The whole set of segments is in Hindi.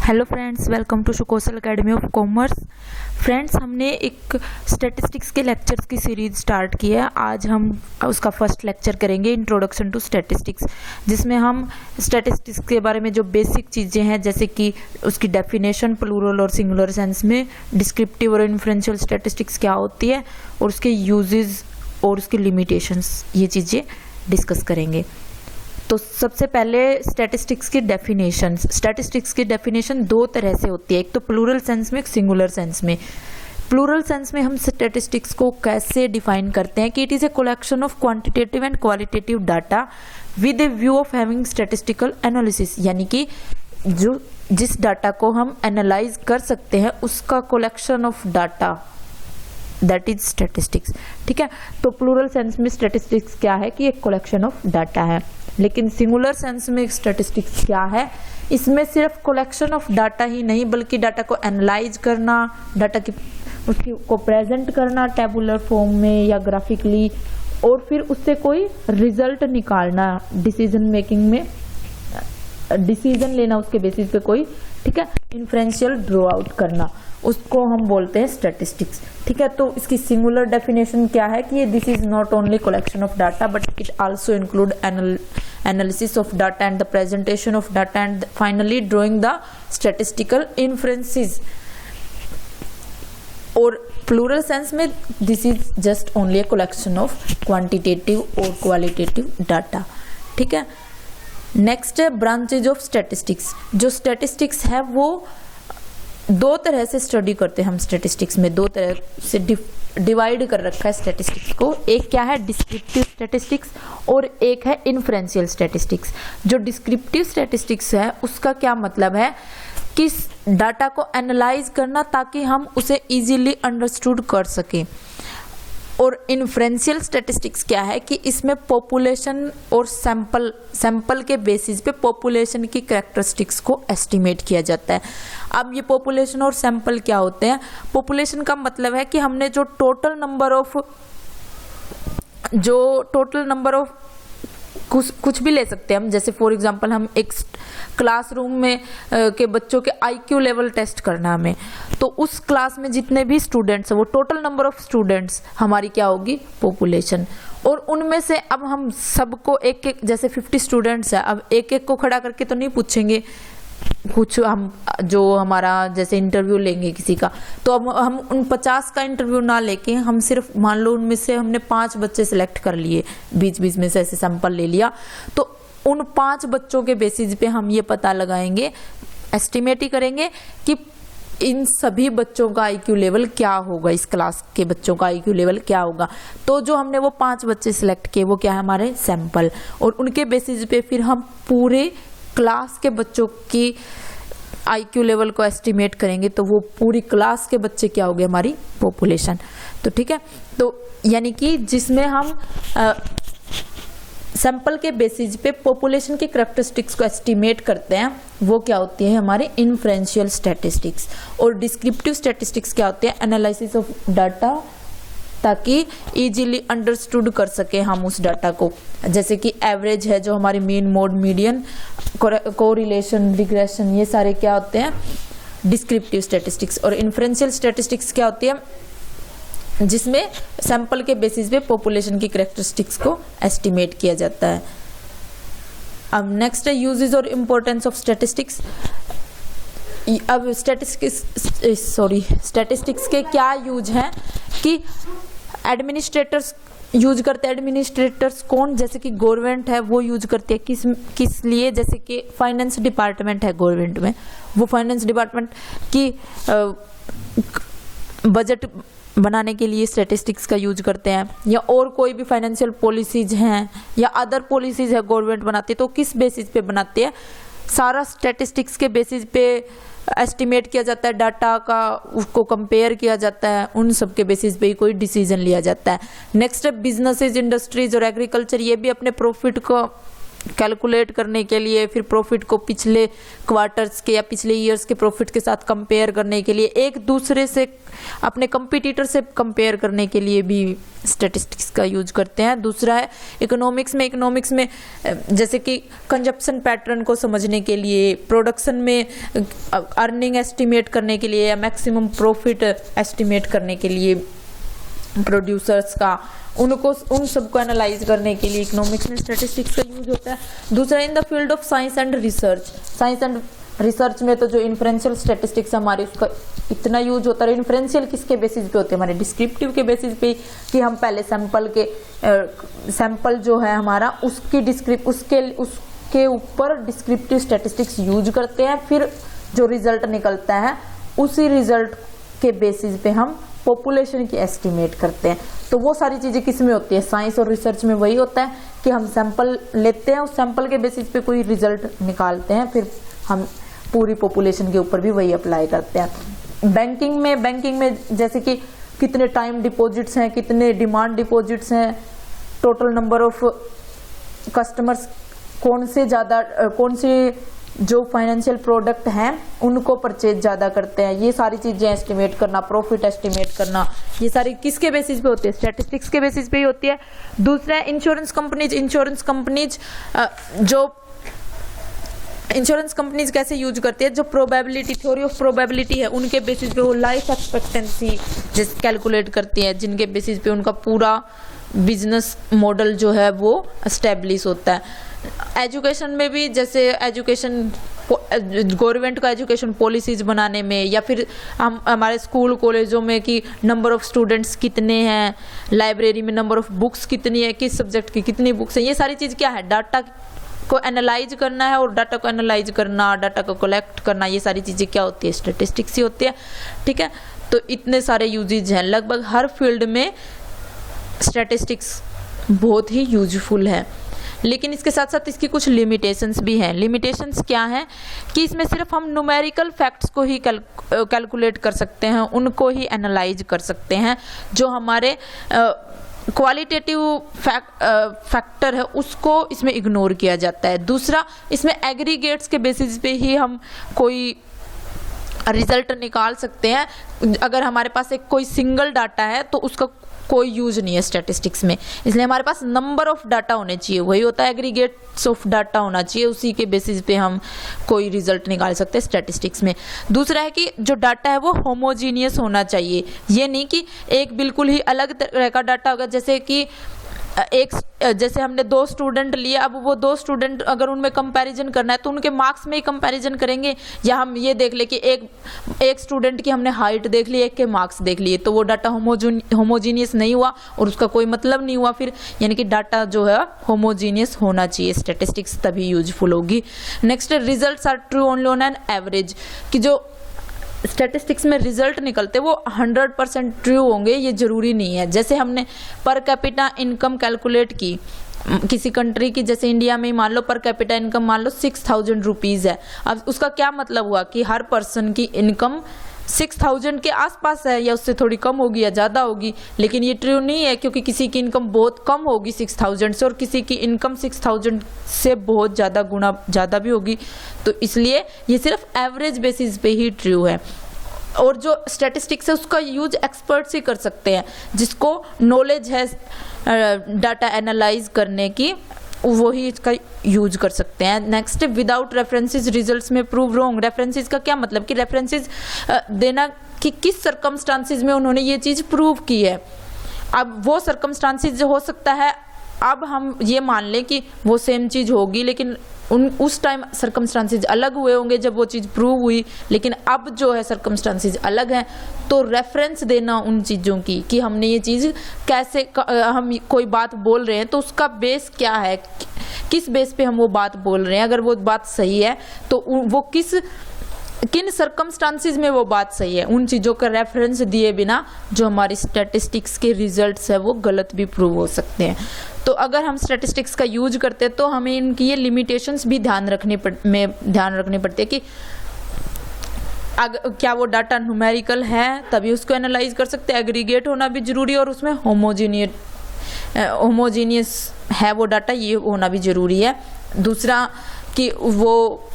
Hello friends, welcome to Kaushal academy of commerce. Friends, हमने एक स्टैटिस्टिक्स के लेक्चर्स की सीरीज स्टार्ट की है। आज हम उसका फर्स्ट लेक्चर करेंगे, इंट्रोडक्शन टू स्टैटिस्टिक्स, जिसमें हम स्टैटिस्टिक्स के बारे में जो बेसिक चीज़ें हैं, जैसे कि उसकी डेफिनेशन प्लूरल और सिंगुलर सेंस में, डिस्क्रिप्टिव और इन्फ्रेंशियल स्टैटिस्टिक्स क्या होती है और उसके यूजेस और उसकी लिमिटेशंस, ये चीज़ें डिस्कस करेंगे। तो सबसे पहले स्टैटिस्टिक्स की डेफिनेशन। स्टैटिस्टिक्स की डेफिनेशन दो तरह से होती है, एक तो प्लूरल सेंस में, एक सिंगुलर सेंस में। प्लूरल सेंस में हम स्टैटिस्टिक्स को कैसे डिफाइन करते हैं कि it is a collection of quantitative and qualitative data with A view of having statistical analysis, यानी कि जो जिस डाटा को हम एनालाइज कर सकते हैं उसका collection of data, that is statistics. ठीक है, तो प्लूरल सेंस में स्टैटिस्टिक्स क्या है कि एक कलेक्शन ऑफ डाटा है। लेकिन सिंगुलर सेंस में स्टैटिस्टिक्स क्या है, इसमें सिर्फ कलेक्शन ऑफ डाटा ही नहीं बल्कि डाटा को एनालाइज करना, डाटा की उसकी को प्रेजेंट करना टेबुलर फॉर्म में या ग्राफिकली, और फिर उससे कोई रिजल्ट निकालना, डिसीजन मेकिंग में डिसीजन लेना उसके बेसिस पे कोई, ठीक है, इन्फ्रेंशियल ड्रॉ आउट करना, उसको हम बोलते हैं स्टैटिस्टिक्स। ठीक है, तो इसकी सिंगुलर डेफिनेशन क्या है कि this is not only collection of data but it also include analysis of data and the presentation of data and finally drawing the statistical inferences. और प्लूरल सेंस में this is just only a collection of quantitative और क्वालिटेटिव डाटा। ठीक है, नेक्स्ट है ब्रांचेज ऑफ स्टैटिस्टिक्स। जो स्टैटिस्टिक्स है वो दो तरह से स्टडी करते हैं हम स्टैटिस्टिक्स में, दो तरह से डिवाइड कर रखा है स्टैटिस्टिक्स को। एक क्या है डिस्क्रिप्टिव स्टैटिस्टिक्स और एक है इन्फ्रेंशियल स्टैटिस्टिक्स। जो डिस्क्रिप्टिव स्टैटिस्टिक्स है उसका क्या मतलब है कि डाटा को एनालाइज करना ताकि हम उसे इजीली अंडरस्टूड कर सकें। और इन्फ्रेंशियल स्टैटिस्टिक्स क्या है कि इसमें पॉपुलेशन और सैंपल के बेसिस पे पॉपुलेशन की कैरेक्टरिस्टिक्स को एस्टिमेट किया जाता है। अब ये पॉपुलेशन और सैंपल क्या होते हैं? पॉपुलेशन का मतलब है कि हमने जो टोटल नंबर ऑफ कुछ भी ले सकते हैं हम, जैसे फॉर एग्जांपल हम एक क्लासरूम में के बच्चों के आईक्यू लेवल टेस्ट करना हमें, तो उस क्लास में जितने भी स्टूडेंट्स हैं वो टोटल नंबर ऑफ स्टूडेंट्स हमारी क्या होगी? पॉपुलेशन। और उनमें से अब हम सबको एक एक, जैसे 50 स्टूडेंट्स है, अब एक एक को खड़ा करके तो नहीं पूछेंगे, कुछ हम जो हमारा जैसे इंटरव्यू लेंगे किसी का, तो अब हम उन 50 का इंटरव्यू ना लेके हम सिर्फ मान लो उनमें से हमने 5 बच्चे सिलेक्ट कर लिए, बीच बीच में से ऐसे सैंपल ले लिया, तो उन 5 बच्चों के बेसिस पे हम ये पता लगाएंगे, एस्टिमेट ही करेंगे कि इन सभी बच्चों का आईक्यू लेवल क्या होगा, इस क्लास के बच्चों का आईक्यू लेवल क्या होगा। तो जो हमने वो 5 बच्चे सिलेक्ट किए वो क्या है? हमारे सैंपल। और उनके बेसिस पे फिर हम पूरे क्लास के बच्चों की आईक्यू लेवल को एस्टिमेट करेंगे, तो वो पूरी क्लास के बच्चे क्या हो गए? हमारी पॉपुलेशन। तो ठीक है, तो यानी कि जिसमें हम सैंपल के बेसिस पे पॉपुलेशन के कैरेक्टरिस्टिक्स को एस्टिमेट करते हैं, वो क्या होती है? हमारे इन्फ्रेंशियल स्टैटिस्टिक्स। और डिस्क्रिप्टिव स्टैटिस्टिक्स क्या होते हैं? एनालिसिस ऑफ डाटा, ताकि इजीली अंडरस्टूड कर सके हम उस डाटा को, जैसे कि एवरेज है जो हमारी mean, mode, median, correlation, regression, ये सारे क्या होते हैं? Descriptive statistics. और इन्फ्रेंशियल स्टैटिस्टिक्स क्या होती है? जिसमें सैंपल के बेसिस पे पॉपुलेशन की कैरेक्टरिस्टिक्स को एस्टिमेट किया जाता है। अब नेक्स्ट है यूजेस और इम्पोर्टेंस ऑफ स्टैटिस्टिक्स। अब स्टैटिस्टिक्स के क्या यूज हैं कि एडमिनिस्ट्रेटर्स यूज करते हैं। एडमिनिस्ट्रेटर्स कौन? जैसे कि गवर्नमेंट है वो यूज करती है, किस लिए? जैसे कि फाइनेंस डिपार्टमेंट है गवर्नमेंट में, वो फाइनेंस डिपार्टमेंट की बजट बनाने के लिए स्टैटिस्टिक्स का यूज करते हैं, या और कोई भी फाइनेंशियल पॉलिसीज हैं या अदर पॉलिसीज है गवर्नमेंट बनाती है, तो किस बेसिस पे बनाती है? सारा स्टैटिस्टिक्स के बेसिस पे एस्टिमेट किया जाता है डाटा का, उसको कंपेयर किया जाता है, उन सब के बेसिस पे ही कोई डिसीजन लिया जाता है। नेक्स्ट है बिजनेसेस, इंडस्ट्रीज और एग्रीकल्चर, ये भी अपने प्रॉफिट को कैलकुलेट करने के लिए, फिर प्रॉफिट को पिछले क्वार्टर्स के या पिछले ईयर्स के प्रॉफिट के साथ कंपेयर करने के लिए, एक दूसरे से अपने कंपटीटर से कंपेयर करने के लिए भी स्टैटिस्टिक्स का यूज करते हैं। दूसरा है इकोनॉमिक्स में जैसे कि कंजप्शन पैटर्न को समझने के लिए, प्रोडक्शन में अर्निंग एस्टिमेट करने के लिए या मैक्सिमम प्रॉफिट एस्टिमेट करने के लिए प्रोड्यूसर्स का, उन सबको एनालाइज करने के लिए इकोनॉमिक्स में स्टैटिस्टिक्स का यूज होता है। दूसरा in the field of science and research में तो जो इन्फ्रेंशियल स्टैटिस्टिक्स हमारे उसका इतना यूज होता है। इन्फ्रेंशियल किसके बेसिस पे होते हैं? हमारे डिस्क्रिप्टिव के बेसिस पे, कि हम पहले सैंपल जो है हमारा उसके ऊपर डिस्क्रिप्टिव स्टैटिस्टिक्स यूज करते हैं, फिर जो रिजल्ट निकलता है उसी रिजल्ट के बेसिस पे हम पॉपुलेशन की एस्टिमेट करते हैं। तो वो सारी चीजें किस में होती है? साइंस और रिसर्च में वही होता है कि हम सैंपल लेते हैं, उस सैंपल के बेसिस पे कोई रिजल्ट निकालते हैं, फिर हम पूरी पॉपुलेशन के ऊपर भी वही अप्लाई करते हैं। बैंकिंग में जैसे कि कितने टाइम डिपॉजिट्स हैं, कितने डिमांड डिपॉजिट्स हैं, टोटल नंबर ऑफ कस्टमर्स, कौन से जो फाइनेंशियल प्रोडक्ट हैं उनको परचेज ज्यादा करते हैं, ये सारी चीजें एस्टिमेट करना, प्रॉफिट एस्टिमेट करना, ये सारी किसके बेसिस पे होती है? स्टैटिस्टिक्स के बेसिस पे ही होती है। दूसरा है इंश्योरेंस कंपनीज कैसे यूज करती है? जो प्रोबेबिलिटी, थ्योरी ऑफ प्रोबेबिलिटी है, उनके बेसिस पे वो लाइफ एक्सपेक्टेंसी जैसे कैलकुलेट करती है, जिनके बेसिस पे उनका पूरा बिजनेस मॉडल जो है वो एस्टेब्लिश होता है। एजुकेशन में भी जैसे गवर्नमेंट का एजुकेशन पॉलिसीज बनाने में, या फिर हम हमारे स्कूल कॉलेजों में कि नंबर ऑफ स्टूडेंट्स कितने हैं, लाइब्रेरी में नंबर ऑफ बुक्स कितनी है, किस सब्जेक्ट की कितनी बुक्स हैं, ये सारी चीज़ क्या है? डाटा को एनालाइज करना है, और डाटा को एनालाइज करना, डाटा को कलेक्ट करना, ये सारी चीज़ें क्या होती है? स्टैटिस्टिक्स ही होती है। ठीक है, तो इतने सारे यूजेज हैं, लगभग हर फील्ड में स्टैटिस्टिक्स बहुत ही यूजफुल है। लेकिन इसके साथ साथ इसकी कुछ लिमिटेशंस भी हैं। लिमिटेशंस क्या हैं? कि इसमें सिर्फ हम न्यूमेरिकल फैक्ट्स को ही कैलकुलेट कर सकते हैं, उनको ही एनालाइज कर सकते हैं। जो हमारे क्वालिटेटिव फैक्टर है उसको इसमें इग्नोर किया जाता है। दूसरा, इसमें एग्रीगेट्स के बेसिस पे ही हम कोई रिजल्ट निकाल सकते हैं। अगर हमारे पास एक कोई सिंगल डाटा है तो उसका कोई यूज नहीं है स्टैटिस्टिक्स में, इसलिए हमारे पास नंबर ऑफ डाटा होने चाहिए, वही होता है एग्रीगेट्स ऑफ डाटा होना चाहिए, उसी के बेसिस पे हम कोई रिजल्ट निकाल सकते हैं स्टैटिस्टिक्स में। दूसरा है कि जो डाटा है वो होमोजीनियस होना चाहिए, ये नहीं कि एक बिल्कुल ही अलग तरह का डाटा होगा। जैसे कि जैसे हमने 2 स्टूडेंट लिए, अब वो 2 स्टूडेंट अगर उनमें कंपैरिजन करना है तो उनके मार्क्स में ही कंपैरिजन करेंगे, या हम ये देख ले कि एक स्टूडेंट की हमने हाइट देख ली, एक के मार्क्स देख लिए, तो वो डाटा होमोजीनियस नहीं हुआ और उसका कोई मतलब नहीं हुआ फिर। यानी कि डाटा जो है होमोजीनियस होना चाहिए, स्टैटिस्टिक्स तभी यूजफुल होगी। Next, results are true only on an average, कि जो स्टैटिस्टिक्स में रिजल्ट निकलते वो 100% ट्रू होंगे ये जरूरी नहीं है। जैसे हमने पर कैपिटा इनकम कैलकुलेट की किसी कंट्री की, जैसे इंडिया में मान लो पर कैपिटा इनकम मान लो 6000 रुपीज है, अब उसका क्या मतलब हुआ कि हर पर्सन की इनकम 6000 के आसपास है, या उससे थोड़ी कम होगी या ज़्यादा होगी। लेकिन ये ट्रू नहीं है, क्योंकि किसी की इनकम बहुत कम होगी 6000 से और किसी की इनकम 6000 से बहुत ज़्यादा गुना ज़्यादा भी होगी। तो इसलिए ये सिर्फ एवरेज बेसिस पे ही ट्रू है। और जो स्टैटिस्टिक्स है उसका यूज एक्सपर्ट्स ही कर सकते हैं, जिसको नॉलेज है डाटा एनालाइज करने की, वही इसका यूज कर सकते हैं। नेक्स्ट, विदाउट रेफरेंसेस रिजल्ट्स में प्रूव रॉन्ग। रेफरेंसेस का क्या मतलब? कि रेफरेंसेस देना कि किस सर्कमस्टांसिस में उन्होंने ये चीज़ प्रूव की है। अब वो सर्कमस्टांसिस जो हो सकता है, अब हम ये मान लें कि वो सेम चीज़ होगी, लेकिन उस टाइम सर्कमस्टांसिस अलग हुए होंगे जब वो चीज़ प्रूव हुई, लेकिन अब जो है सर्कमस्टांसिस अलग हैं। तो रेफरेंस देना उन चीज़ों की कि हमने ये चीज़ कैसे, हम कोई बात बोल रहे हैं तो उसका बेस क्या है, किस बेस पे हम वो बात बोल रहे हैं। अगर वो बात सही है तो वो किन सर्कमस्टांसिस में वो बात सही है, उन चीज़ों का रेफरेंस दिए बिना जो हमारी स्टैटिस्टिक्स के रिजल्ट्स है वो गलत भी प्रूव हो सकते हैं। तो अगर हम स्टैटिस्टिक्स का यूज करते हैं तो हमें इनकी ये लिमिटेशंस भी ध्यान रखनी पड़ती है कि क्या वो डाटा न्यूमेरिकल है तभी उसको एनालाइज कर सकते हैं, एग्रीगेट होना भी जरूरी है और उसमें होमोजीनियस है वो डाटा, ये होना भी ज़रूरी है। दूसरा कि वो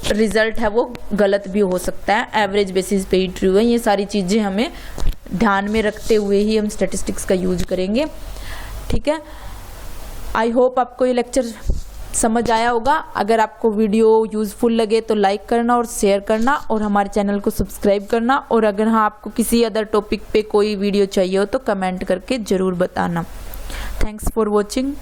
रिज़ल्ट है वो गलत भी हो सकता है, एवरेज बेसिस पे ही ट्रू है। ये सारी चीज़ें हमें ध्यान में रखते हुए ही हम स्टैटिस्टिक्स का यूज करेंगे, ठीक है। आई होप आपको ये लेक्चर समझ आया होगा। अगर आपको वीडियो यूज़फुल लगे तो लाइक करना और शेयर करना और हमारे चैनल को सब्सक्राइब करना। और अगर हाँ आपको किसी अदर टॉपिक पे कोई वीडियो चाहिए हो तो कमेंट करके ज़रूर बताना। Thanks for watching.